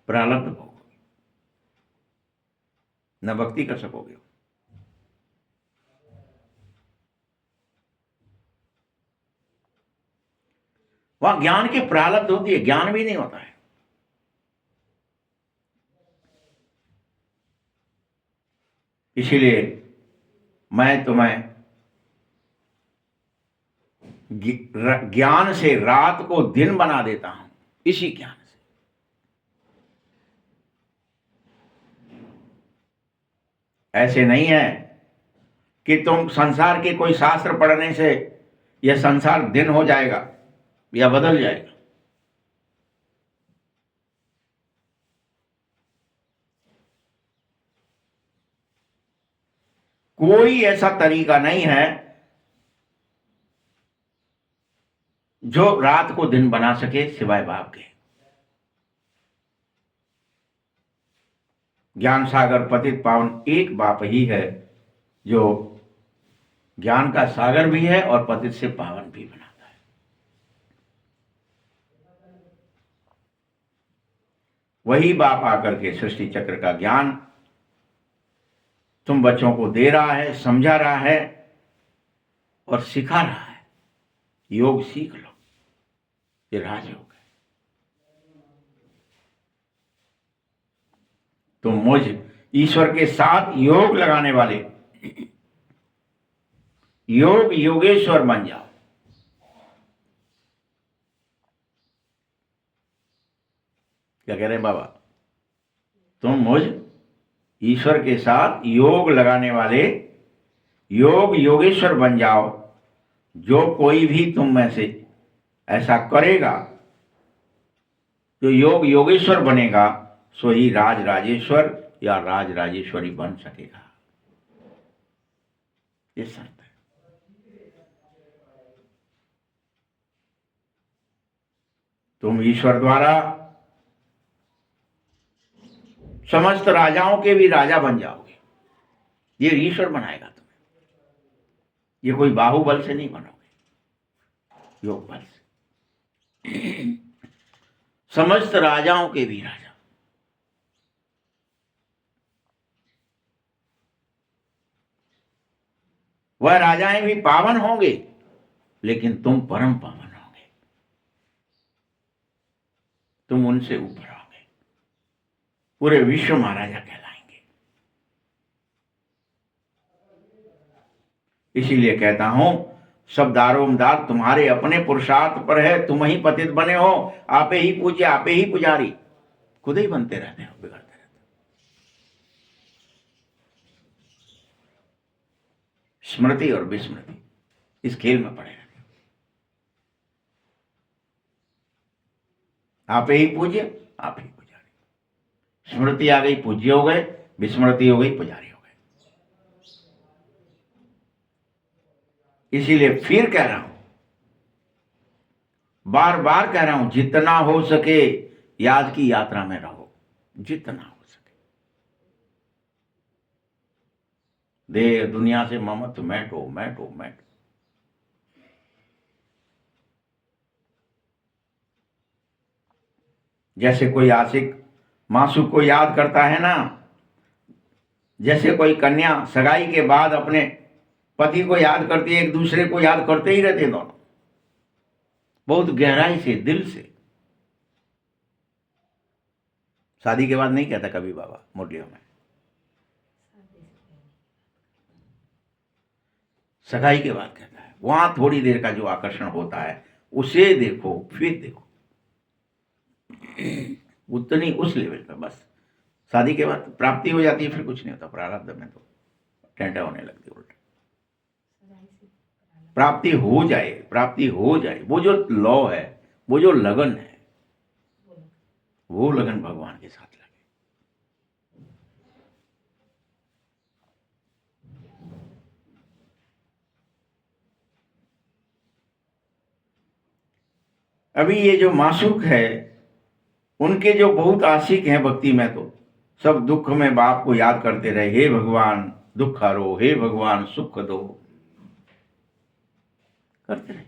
प्रारब्ध भोगोगे, न भक्ति कर सकोगे। वहां ज्ञान की प्रारब्ध होती है, ज्ञान भी नहीं होता है। इसीलिए मैं तुम्हें ज्ञान से रात को दिन बना देता हूं, इसी ज्ञान से। ऐसे नहीं है कि तुम संसार के कोई शास्त्र पढ़ने से यह संसार दिन हो जाएगा या बदल जाएगा। कोई ऐसा तरीका नहीं है जो रात को दिन बना सके सिवाय बाप के। ज्ञान सागर पतित पावन एक बाप ही है जो ज्ञान का सागर भी है और पतित से पावन भी बनाता है। वही बाप आकर के सृष्टि चक्र का ज्ञान तुम बच्चों को दे रहा है, समझा रहा है और सिखा रहा है। योग सीख लो, ये राजयोग है। तुम मुझ ईश्वर के साथ योग लगाने वाले योग योगेश्वर बन जाओ। क्या कह रहे हैं बाबा? तुम मुझ ईश्वर के साथ योग लगाने वाले योग योगेश्वर बन जाओ। जो कोई भी तुम में से ऐसा करेगा, जो योग योगेश्वर बनेगा, सो ही राज राजेश्वर या राज राजेश्वरी बन सकेगा। ये शर्त है। तुम ईश्वर द्वारा समस्त राजाओं के भी राजा बन जाओगे। ये ईश्वर बनाएगा तुम्हें। ये कोई बाहुबल से नहीं बनोगे, योग बल से। समस्त राजाओं के भी राजा। वह राजाएं भी पावन होंगे, लेकिन तुम परम पावन होंगे। तुम उनसे ऊपर आओगे, पूरे विश्व महाराजा कहलाएंगे। इसीलिए कहता हूं, सब दारोमदार तुम्हारे अपने पुरुषार्थ पर है। तुम ही पतित बने हो, आपे ही पूज्य, आपे ही पुजारी। खुद ही बनते रहते हो, बिगड़ते रहते हो। स्मृति और विस्मृति इस खेल में पड़े रहते हो। आपे ही पूज्य, आप ही पुजारी। स्मृति आ गई, पूज्य हो गए। विस्मृति हो गई, पुजारी हो गए। इसीलिए फिर कह रहा हूं, बार बार कह रहा हूं, जितना हो सके याद की यात्रा में रहो, जितना हो सके। देह दुनिया से ममत्व मैटो मैटो मैटो। जैसे कोई आशिक मासूक को याद करता है ना, जैसे कोई कन्या सगाई के बाद अपने पति को याद करती है, एक दूसरे को याद करते ही रहते दोनों, बहुत गहराई से, दिल से। शादी के बाद नहीं कहता कभी बाबा मुरलियों में, सगाई के बाद कहता है। वहां थोड़ी देर का जो आकर्षण होता है उसे देखो, फिर देखो, उतनी उस लेवल पे बस। शादी के बाद प्राप्ति हो जाती है, फिर कुछ नहीं होता। प्रारब्ध में तो टेंटा होने लगती उल्टा। प्राप्ति हो जाए, प्राप्ति हो जाए, वो जो लौ है, वो जो लगन है, वो लगन भगवान के साथ लगे। अभी ये जो मासूक है, उनके जो बहुत आशिक हैं भक्ति में, तो सब दुख में बाप को याद करते रहे, हे भगवान दुख हरो, हे भगवान सुख दो, करते रहे।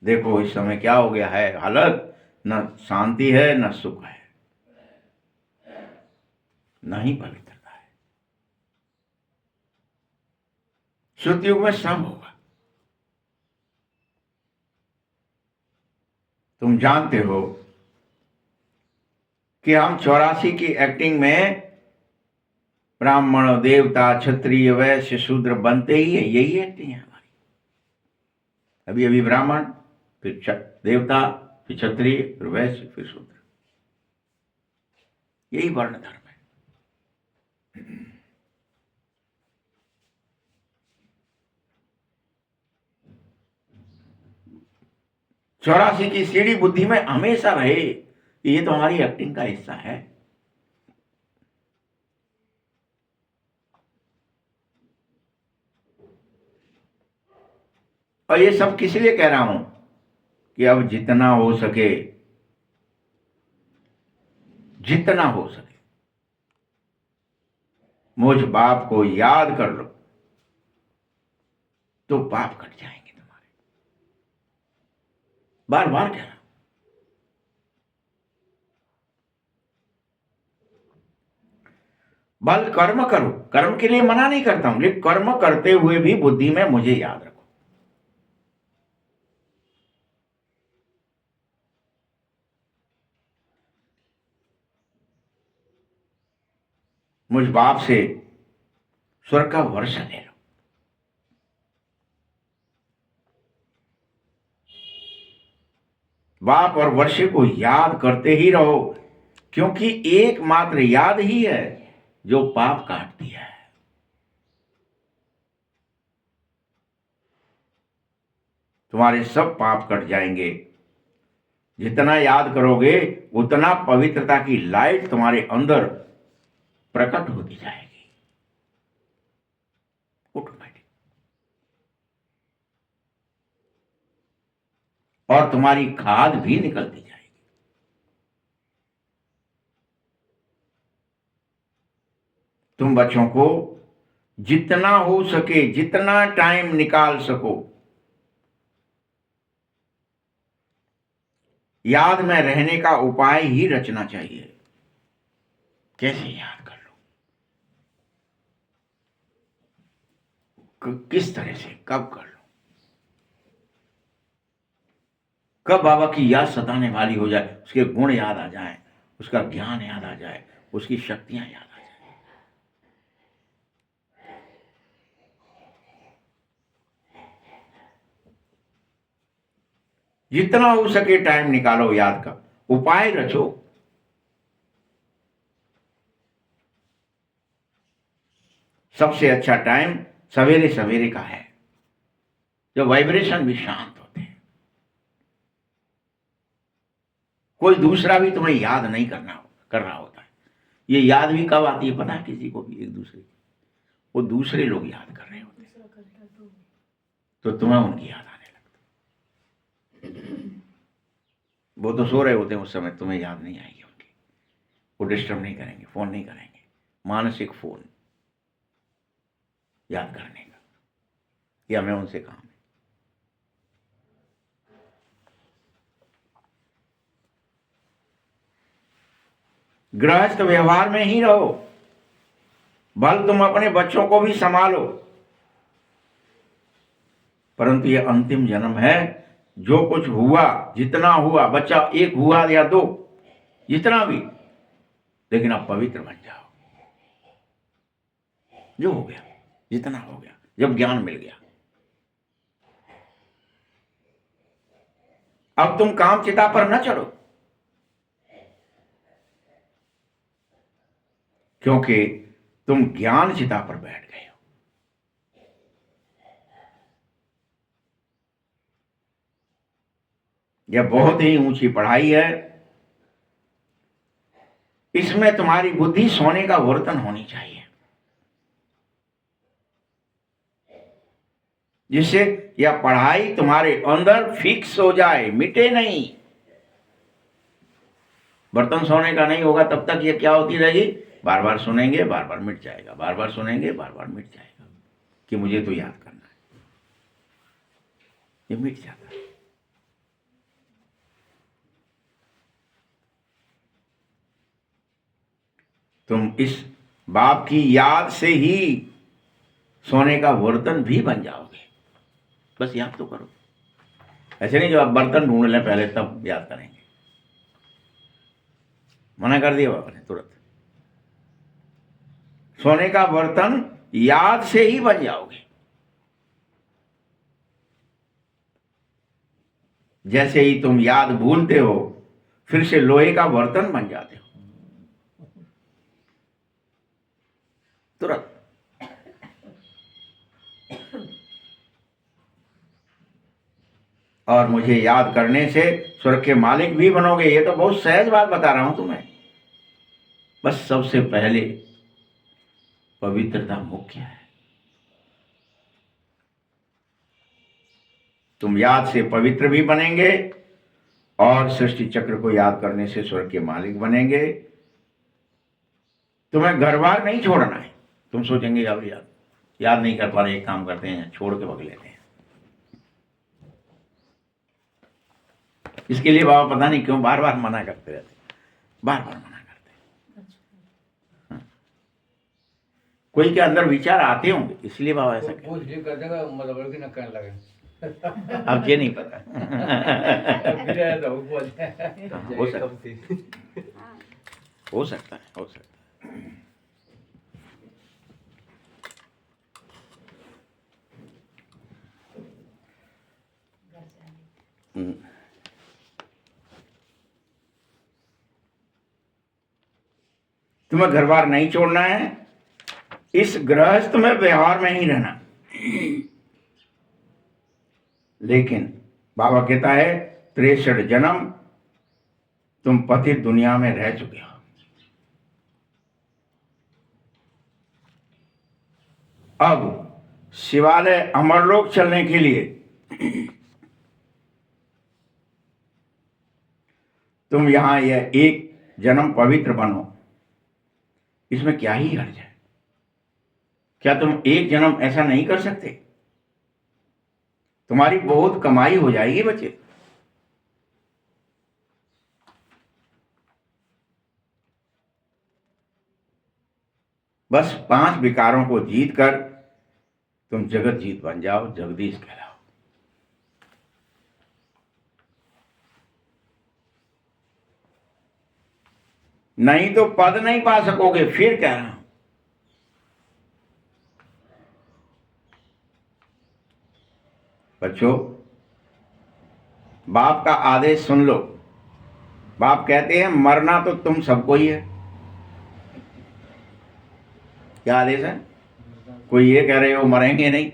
देखो इस समय क्या हो गया है हालत, न शांति है न सुख है, न ही पवित्रता है। शुद्ध युग में सब होगा। तुम जानते हो कि हम 84 की एक्टिंग में ब्राह्मण देवता क्षत्रिय वैश्य शूद्र बनते ही है। यही एक्टिंग है हमारी। अभी अभी ब्राह्मण, फिर देवता, फिर क्षत्रिय, फिर वैश्य, फिर शूद्र। यही वर्ण धर्म है। 84 की सीढ़ी बुद्धि में हमेशा रहे। ये तो हमारी एक्टिंग का हिस्सा है। और ये सब किस लिए कह रहा हूं कि अब जितना हो सके, जितना हो सके मुझ बाप को याद कर लो, तो पाप कट जाएंगे तुम्हारे। बार बार कह रहा हूं। बल कर्म करो, कर्म के लिए मना नहीं करता हूं, लेकिन कर्म करते हुए भी बुद्धि में मुझे याद रखो। मुझ बाप से स्वर्ग का वर्षा ले लो। बाप और वर्षे को याद करते ही रहो, क्योंकि एकमात्र याद ही है जो पाप काट दिया है। तुम्हारे सब पाप कट जाएंगे। जितना याद करोगे उतना पवित्रता की लाइट तुम्हारे अंदर प्रकट होती जाएगी ऑटोमेटिक, और तुम्हारी खाद भी निकलती जाएगी। तुम बच्चों को जितना हो सके, जितना टाइम निकाल सको, याद में रहने का उपाय ही रचना चाहिए। कैसे याद कर लो, किस तरह से, कब कर लो, कब बाबा की याद सताने वाली हो जाए, उसके गुण याद आ जाए, उसका ज्ञान याद आ जाए, उसकी शक्तियां याद आ जाए। जितना हो सके टाइम निकालो, याद का उपाय रचो। सबसे अच्छा टाइम सवेरे सवेरे का है, जब वाइब्रेशन भी शांत होते हैं। कोई दूसरा भी तुम्हें याद नहीं कर रहा होता है। ये याद भी कब आती है पता है किसी को भी? एक दूसरे की, वो दूसरे लोग याद कर रहे होते हैं तो तुम्हें उनकी याद आने लगती। वो तो सो रहे होते हैं उस समय, तुम्हें याद नहीं आएगी उनकी। वो डिस्टर्ब नहीं करेंगे, फोन नहीं करेंगे, मानसिक फोन याद करने का, या मैं उनसे काम है। गृहस्थ व्यवहार में ही रहो, भल तुम अपने बच्चों को भी संभालो, परंतु ये अंतिम जन्म है। जो कुछ हुआ, जितना हुआ, बच्चा एक हुआ या दो, जितना भी, लेकिन आप पवित्र बन जाओ। जो हो गया, जितना हो गया, जब ज्ञान मिल गया, अब तुम काम चिता पर न चढ़ो, क्योंकि तुम ज्ञान चिता पर बैठ गए हो। यह बहुत ही ऊंची पढ़ाई है। इसमें तुम्हारी बुद्धि सोने का बर्तन होनी चाहिए, जिससे यह पढ़ाई तुम्हारे अंदर फिक्स हो जाए, मिटे नहीं। बर्तन सोने का नहीं होगा तब तक ये क्या होती रहेगी? बार बार सुनेंगे, बार बार मिट जाएगा, बार बार सुनेंगे, बार बार मिट जाएगा, कि मुझे तो याद करना है, ये मिट जाता है। तुम इस बाप की याद से ही सोने का बर्तन भी बन जाओगे। बस याद तो करो। ऐसे नहीं जो आप बर्तन ढूंढ लें पहले तब याद करेंगे, मना कर दिया बाबा ने तुरंत। सोने का बर्तन याद से ही बन जाओगे। जैसे ही तुम याद भूलते हो, फिर से लोहे का बर्तन बन जाते हो तुरंत। और मुझे याद करने से स्वर्ग के मालिक भी बनोगे। ये तो बहुत सहज बात बता रहा हूं तुम्हें। बस सबसे पहले पवित्रता मुख्य है। तुम याद से पवित्र भी बनेंगे और सृष्टि चक्र को याद करने से स्वर्ग के मालिक बनेंगे। तुम्हें घर बार नहीं छोड़ना है। तुम सोचेंगे अब याद नहीं कर पा रहे, एक काम करते हैं छोड़ के भग लेते हैं। इसके लिए बाबा पता नहीं क्यों बार बार मना करते रहते, बार बार मना करते। हाँ। कोई के अंदर विचार आते होंगे, इसलिए बाबा ऐसा कहते। अब ये नहीं पता। हो सकता है। तुम्हें घर बार नहीं छोड़ना है, इस गृहस्थ में व्यवहार में ही रहना। लेकिन बाबा कहता है 63 जन्म तुम पतित दुनिया में रह चुके हो। अब शिवालय अमरलोक चलने के लिए तुम यहां यह एक जन्म पवित्र बनो। इसमें क्या ही हर्ज है? क्या तुम एक जन्म ऐसा नहीं कर सकते? तुम्हारी बहुत कमाई हो जाएगी बच्चे। बस 5 विकारों को जीत कर तुम जगत जीत बन जाओ, जगदीश कहलाओ। नहीं तो पद नहीं पा सकोगे। फिर कह रहा हूं, बच्चों बाप का आदेश सुन लो। बाप कहते हैं मरना तो तुम सबको ही है। क्या आदेश है? कोई ये कह रहे हो मरेंगे नहीं,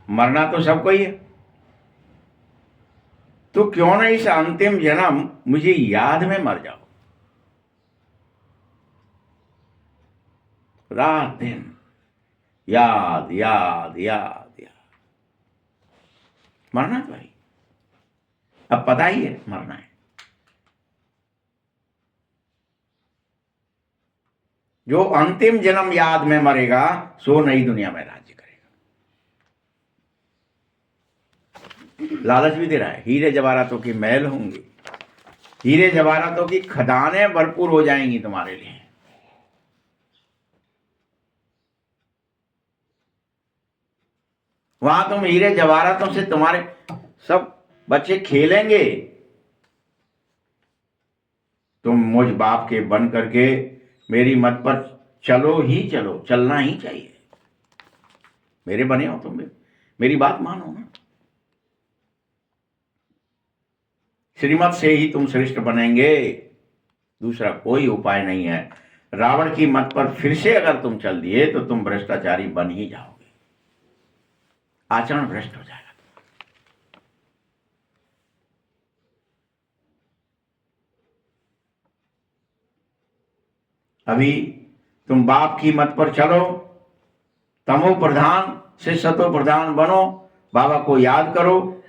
मरना तो सबको ही है। तो क्यों ना इस अंतिम जन्म मुझे याद में मर जाओ। रात दिन याद याद याद याद। मरना तो भाई अब पता ही है मरना है। जो अंतिम जन्म याद में मरेगा सो नई दुनिया में राज्य करेगा। लालच भी दे रहा है, हीरे जवाहरातों की महल होंगी, हीरे जवाहरातों की खदानें भरपूर हो जाएंगी तुम्हारे लिए। वहां तुम हीरे जवाहरातों से तुम्हारे सब बच्चे खेलेंगे। तुम मुझ बाप के बन करके मेरी मत पर चलो ही चलो, चलना ही चाहिए। मेरे बने हो तुम, मेरी बात मानो ना। श्रीमत से ही तुम श्रेष्ठ बनेंगे, दूसरा कोई उपाय नहीं है। रावण की मत पर फिर से अगर तुम चल दिए तो तुम भ्रष्टाचारी बन ही जाओगे, आचरण भ्रष्ट हो जाएगा। अभी तुम बाप की मत पर चलो, तमो प्रधान से सतो प्रधान बनो, बाबा को याद करो,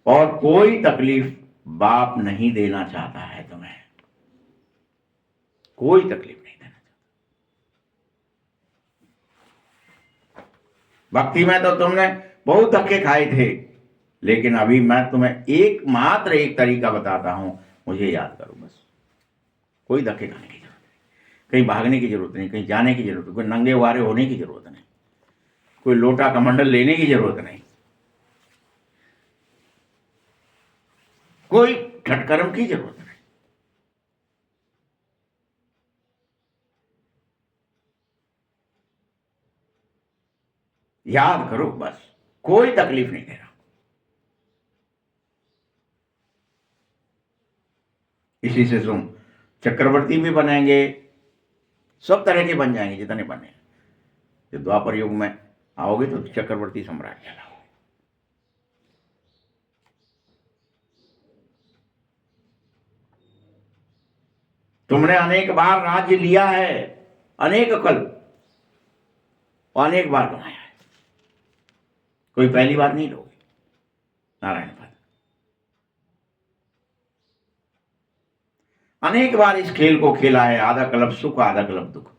और कोई तकलीफ बाप नहीं देना चाहता है तुम्हें, कोई तकलीफ नहीं देना चाहता। भक्ति में तो तुमने बहुत धक्के खाए थे, लेकिन अभी मैं तुम्हें एकमात्र एक तरीका बताता हूं, मुझे याद करो बस। कोई धक्के खाने की जरूरत नहीं, कहीं भागने की जरूरत नहीं, कहीं जाने की जरूरत नहीं, कोई नंगे वारे होने की जरूरत नहीं, कोई लोटा कमंडल लेने की जरूरत नहीं, कोई ठटकर्म की जरूरत नहीं। याद करो बस, कोई तकलीफ नहीं दे रहा। इसी से तुम चक्रवर्ती भी बनेंगे, सब तरह के बन जाएंगे जितने बने। जब द्वापर युग में आओगे तो चक्रवर्ती सम्राट कहलाओगे। तुमने अनेक बार राज्य लिया है, अनेक कल्प, अनेक बार बनाया है, कोई पहली बार नहीं लोगे। नारायण पद। अनेक बार इस खेल को खेला है, आधा कल्प सुख आधा कल्प दुख।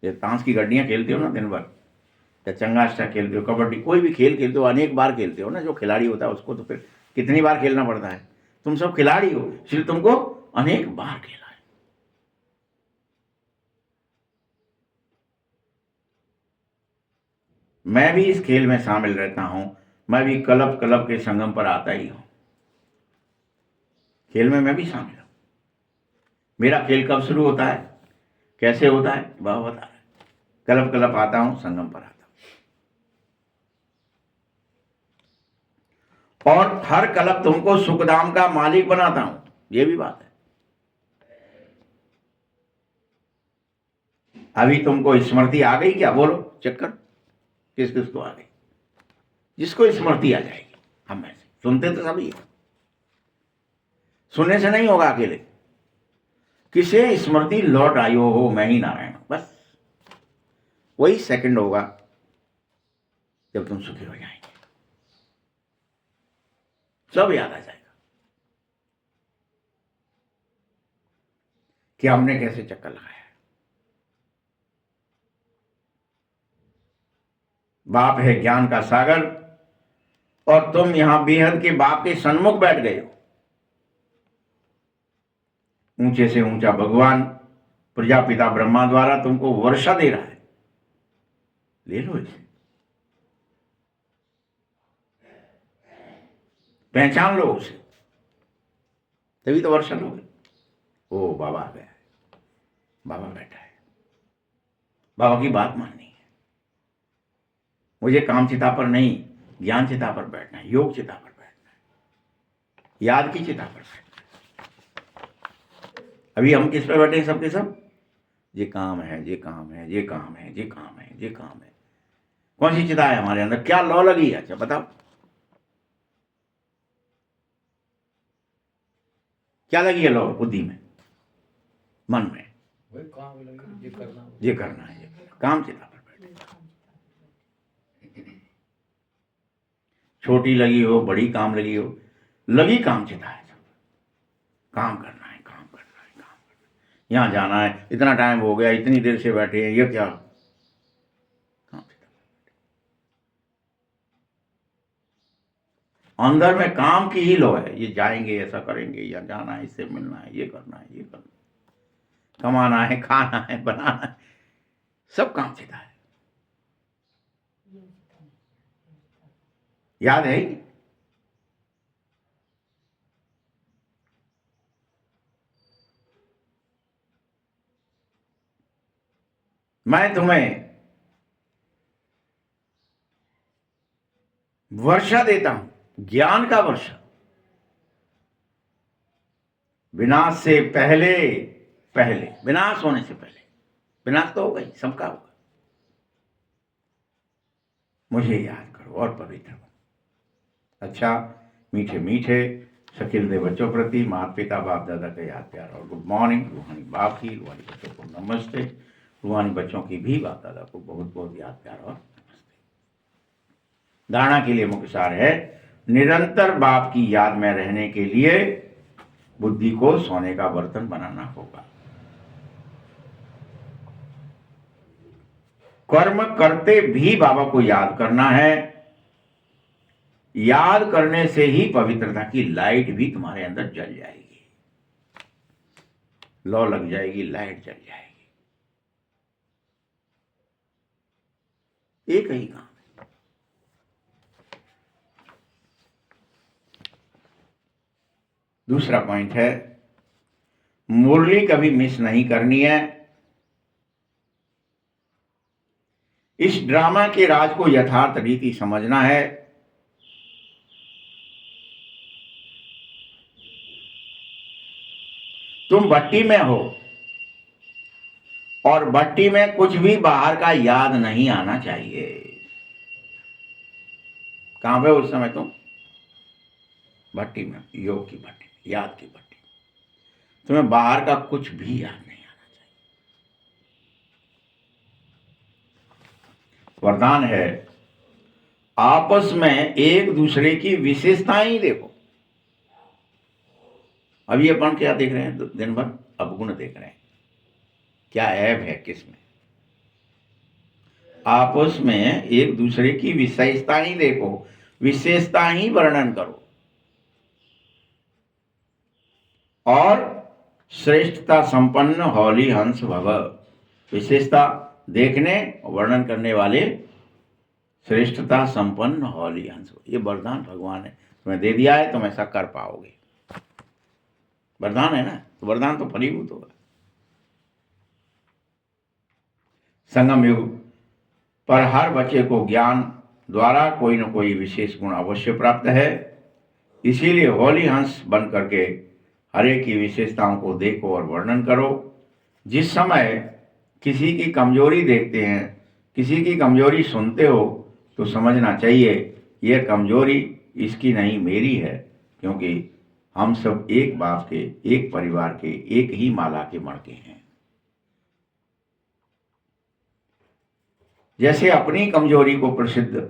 ये ताश की गड्डियां खेलते हो ना दिन भर, या चंगास्टा खेलते हो, कबड्डी, कोई भी खेल खेलते हो, अनेक बार खेलते हो ना। जो खिलाड़ी होता है उसको तो फिर कितनी बार खेलना पड़ता है। तुम सब खिलाड़ी हो, इसलिए तुमको अनेक बार खेला है। मैं भी इस खेल में शामिल रहता हूं, मैं भी कल्प कल्प के संगम पर आता ही हूं। खेल में मैं भी शामिल हूं। मेरा खेल कब शुरू होता है, कैसे होता है, वह बता रहा है। कल्प कल्प आता हूं, संगम पर आता हूं, और हर कल्प तुमको सुखधाम का मालिक बनाता हूं। यह भी बात है। अभी तुमको स्मृति आ गई क्या? बोलो, चेक कर, किस किस को आ गई? जिसको स्मृति आ जाएगी, हम में से सुनते तो सभी हैं। सुनने से नहीं होगा अकेले, किसे स्मृति लौट आई हो, मैं ही नारायण हूं, बस वही सेकंड होगा जब तुम सुखी हो जाएंगे, सब याद आ जाएगा कि हमने कैसे चक्कर लगाया। बाप है ज्ञान का सागर, और तुम यहां बेहद के बाप के सन्मुख बैठ गए हो। ऊंचे से ऊंचा भगवान प्रजापिता ब्रह्मा द्वारा तुमको वर्षा दे रहा है, ले लो इसे, पहचान लो उसे, तभी तो वर्षा लोगे। ओ बाबा आ गया है, बाबा बैठा है, बाबा की बात माननी है। मुझे काम चिता पर नहीं, ज्ञान चिता पर बैठना है, योग चिता पर बैठना है, याद की चिता पर बैठना है। अभी हम किस पे बैठे हैं? सबके सब ये काम है, ये काम है, ये काम है, ये काम है, ये काम है। कौन सी चिता है हमारे अंदर? क्या लॉ लगी है? अच्छा बताओ, क्या लगी है लॉ बुद्धि में, मन में? वही काम लगी, ये करना है, ये करना है, ये काम चिता पर बैठे। छोटी लगी हो, बड़ी काम लगी हो, लगी काम चिता है सब। काम करना है, काम करना है, काम करना है, यहां जाना है, इतना टाइम हो गया, इतनी देर से बैठे हैं, ये क्या? काम चिता। अंदर में काम की ही लो है। ये जाएंगे, ऐसा करेंगे, या जाना है, इससे मिलना है, ये करना है, ये करना है, कमाना है, खाना है, बनाना है, सब काम चिता है। याद है ही? मैं तुम्हें वर्षा देता हूं, ज्ञान का वर्षा, विनाश से पहले, पहले विनाश होने से पहले। विनाश तो होगा ही, सबका होगा। मुझे याद करो और पवित्र बनो। अच्छा, मीठे मीठे शकील दे बच्चों प्रति माता पिता बाप दादा का याद प्यार और गुड मॉर्निंग। रूहानी बाप की, रूहानी बच्चों को नमस्ते, रूहानी बच्चों की भी बाप दादा को बहुत बहुत याद प्यार और नमस्ते। धारणा के लिए मुख्य सार है, निरंतर बाप की याद में रहने के लिए बुद्धि को सोने का बर्तन बनाना होगा। कर्म करते भी बाबा को याद करना है। याद करने से ही पवित्रता की लाइट भी तुम्हारे अंदर जल जाएगी, लौ लग जाएगी, लाइट जल जाएगी। एक ही काम है। दूसरा पॉइंट है, मुरली कभी मिस नहीं करनी है। इस ड्रामा के राज को यथार्थ रीति समझना है। तुम भट्टी में हो और भट्टी में कुछ भी बाहर का याद नहीं आना चाहिए। कहां पे हो उस समय तुम? भट्टी में, योग की भट्टी, याद की भट्टी। तुम्हें बाहर का कुछ भी याद नहीं आना चाहिए। वरदान है, आपस में एक दूसरे की विशेषताएं ही देखो। अभी अपन क्या देख रहे हैं दिन भर? अवगुण देख रहे हैं। क्या ऐब है किसमें? आपस में एक दूसरे की विशेषता ही देखो, विशेषता ही वर्णन करो, और श्रेष्ठता संपन्न हौली हंस भव। विशेषता देखने और वर्णन करने वाले श्रेष्ठता संपन्न हौली हंस। ये वरदान भगवान ने तुम्हें दे दिया है, तुम ऐसा कर पाओगे। वरदान है ना, तो वरदान तो फलीभूत होगा। संगम युग पर हर बच्चे को ज्ञान द्वारा कोई न कोई विशेष गुण अवश्य प्राप्त है। इसीलिए हौली हंस बन करके हर एक की विशेषताओं को देखो और वर्णन करो। जिस समय किसी की कमजोरी देखते हैं, किसी की कमजोरी सुनते हो, तो समझना चाहिए यह कमजोरी इसकी नहीं, मेरी है, क्योंकि हम सब एक बाप के, एक परिवार के, एक ही माला के मणके हैं। जैसे अपनी कमजोरी को प्रसिद्ध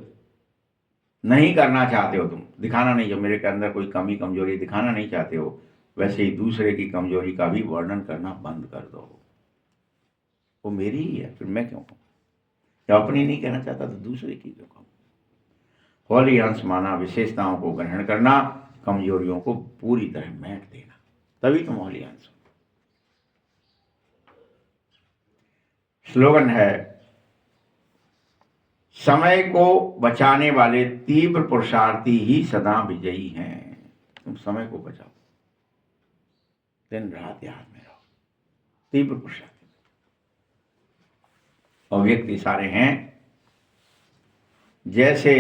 नहीं करना चाहते हो, तुम दिखाना नहीं, जब मेरे के अंदर कोई कमी कमजोरी दिखाना नहीं चाहते हो, वैसे ही दूसरे की कमजोरी का भी वर्णन करना बंद कर दो। वो मेरी ही है, फिर मैं क्यों कहूं? जब अपनी नहीं कहना चाहता तो दूसरे की क्यों कहूं? हौली हंस माना विशेषताओं को ग्रहण करना, कमजोरियों को पूरी तरह मेट देना, तभी तुम हौली हंस हो। स्लोगन है, समय को बचाने वाले तीव्र पुरुषार्थी ही सदा विजयी हैं। तुम समय को बचाओ, दिन रात याद में रहो, तीव्र पुरुषार्थी। और व्यक्ति सारे हैं, जैसे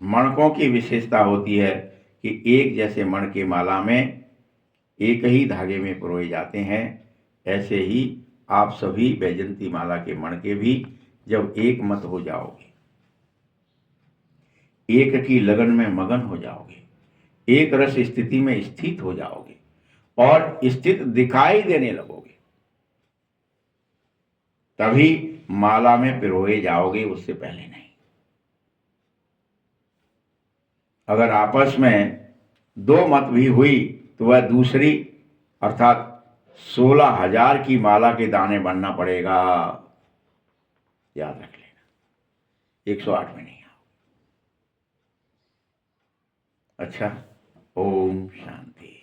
मणकों की विशेषता होती है कि एक जैसे मणके माला में एक ही धागे में पिरोए जाते हैं, ऐसे ही आप सभी वैजयंती माला के मणके भी जब एक मत हो जाओगे, एक की लगन में मगन हो जाओगे, एक रस स्थिति में स्थित हो जाओगे और स्थित दिखाई देने लगोगे, तभी माला में पिरोए जाओगे, उससे पहले नहीं। अगर आपस में दो मत भी हुई तो वह दूसरी अर्थात 16,000 की माला के दाने बनना पड़ेगा, याद रख लेना, 108 में नहीं। अच्छा, ओम शांति।